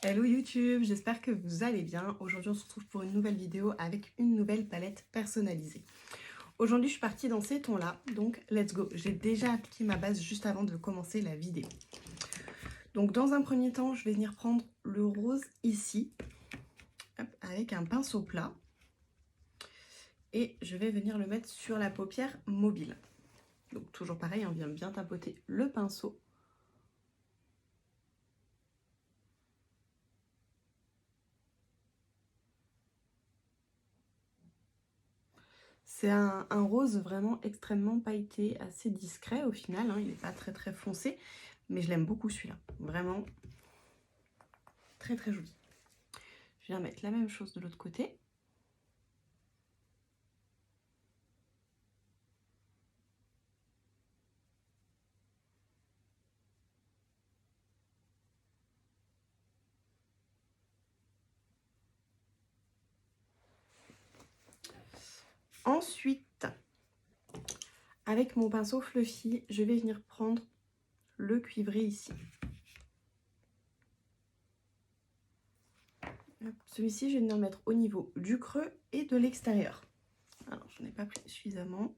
Hello YouTube, j'espère que vous allez bien. Aujourd'hui on se retrouve pour une nouvelle vidéo avec une nouvelle palette personnalisée. Aujourd'hui je suis partie dans ces tons là, donc let's go. J'ai déjà appliqué ma base juste avant de commencer la vidéo. Donc dans un premier temps je vais venir prendre le rose ici, hop, avec un pinceau plat. Et je vais venir le mettre sur la paupière mobile. Donc toujours pareil, on vient bien tapoter le pinceau. C'est un rose vraiment extrêmement pailleté, assez discret au final, hein. Il n'est pas très foncé, mais je l'aime beaucoup celui-là. Vraiment très joli. Je viens mettre la même chose de l'autre côté. Ensuite, avec mon pinceau fluffy, je vais venir prendre le cuivré ici. Celui-ci, je vais venir le mettre au niveau du creux et de l'extérieur. Alors, je n'en ai pas pris suffisamment.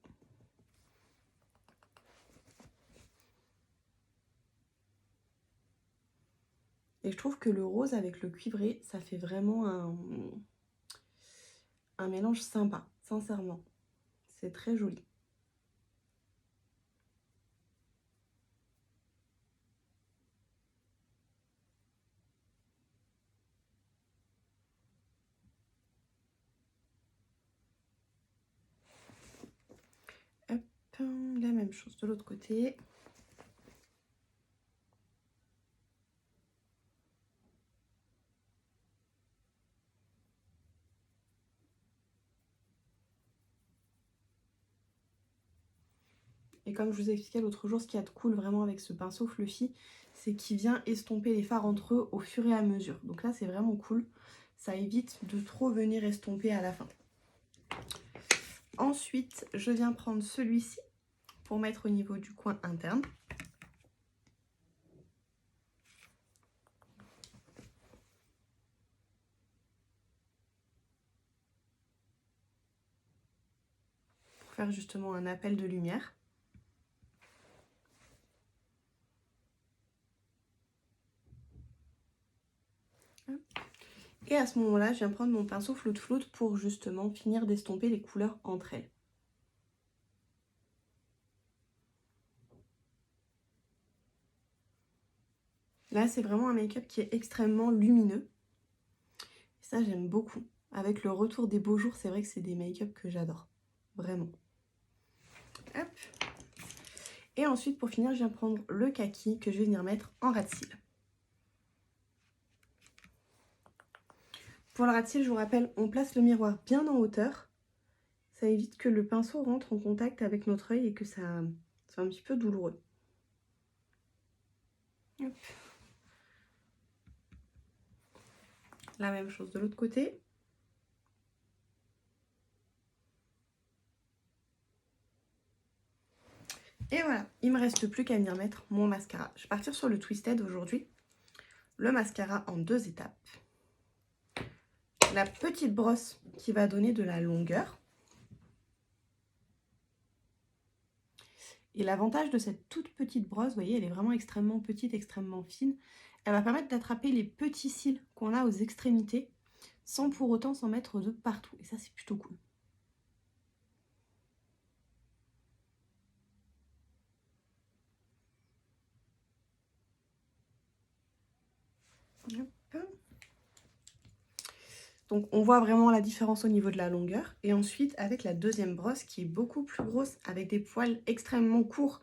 Et je trouve que le rose avec le cuivré, ça fait vraiment un mélange sympa, sincèrement. C'est très joli. Hop, la même chose de l'autre côté. Et comme je vous ai expliqué l'autre jour, ce qui est cool vraiment avec ce pinceau fluffy, c'est qu'il vient estomper les fards entre eux au fur et à mesure. Donc là, c'est vraiment cool. Ça évite de trop venir estomper à la fin. Ensuite, je viens prendre celui-ci pour mettre au niveau du coin interne. Pour faire justement un appel de lumière. Et à ce moment-là, je viens prendre mon pinceau floute-floute pour justement finir d'estomper les couleurs entre elles. Là, c'est vraiment un make-up qui est extrêmement lumineux. Et ça, j'aime beaucoup. Avec le retour des beaux jours, c'est vrai que c'est des make-up que j'adore. Vraiment. Hop. Et ensuite, pour finir, je viens prendre le kaki que je vais venir mettre en ras de cils. Pour le ras de cils, je vous rappelle, on place le miroir bien en hauteur. Ça évite que le pinceau rentre en contact avec notre œil et que ça soit un petit peu douloureux. Hop. La même chose de l'autre côté. Et voilà, il me reste plus qu'à venir mettre mon mascara. Je vais partir sur le Twisted aujourd'hui. Le mascara en 2 étapes. La petite brosse qui va donner de la longueur. Et l'avantage de cette toute petite brosse, vous voyez, elle est vraiment extrêmement petite, extrêmement fine. Elle va permettre d'attraper les petits cils qu'on a aux extrémités sans pour autant s'en mettre de partout. Et ça, c'est plutôt cool. Hop. Donc on voit vraiment la différence au niveau de la longueur. Et ensuite, avec la deuxième brosse qui est beaucoup plus grosse, avec des poils extrêmement courts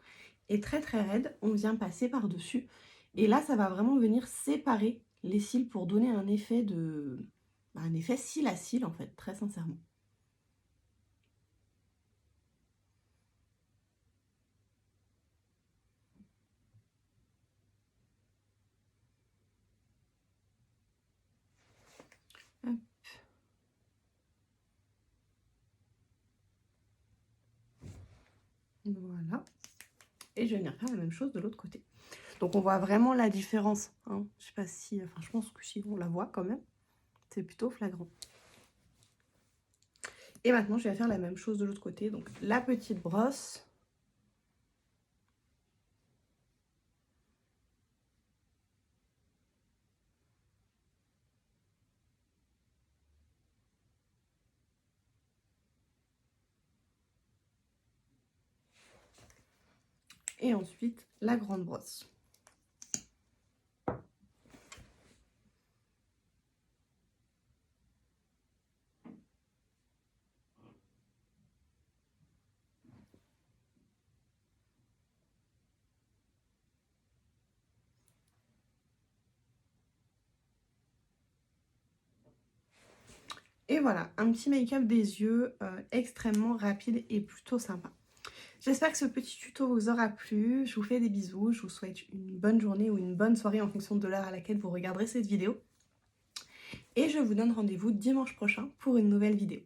et très raides, on vient passer par-dessus. Et là, ça va vraiment venir séparer les cils pour donner un effet un effet cil à cil, en fait, très sincèrement. Hop. Voilà. Et je vais venir faire la même chose de l'autre côté. Donc on voit vraiment la différence, hein. Je sais pas si, enfin je pense que si on la voit quand même, c'est plutôt flagrant. Et maintenant je vais faire la même chose de l'autre côté, donc la petite brosse. Et ensuite la grande brosse. Et voilà, un petit make-up des yeux extrêmement rapide et plutôt sympa. J'espère que ce petit tuto vous aura plu. Je vous fais des bisous. Je vous souhaite une bonne journée ou une bonne soirée en fonction de l'heure à laquelle vous regarderez cette vidéo. Et je vous donne rendez-vous dimanche prochain pour une nouvelle vidéo.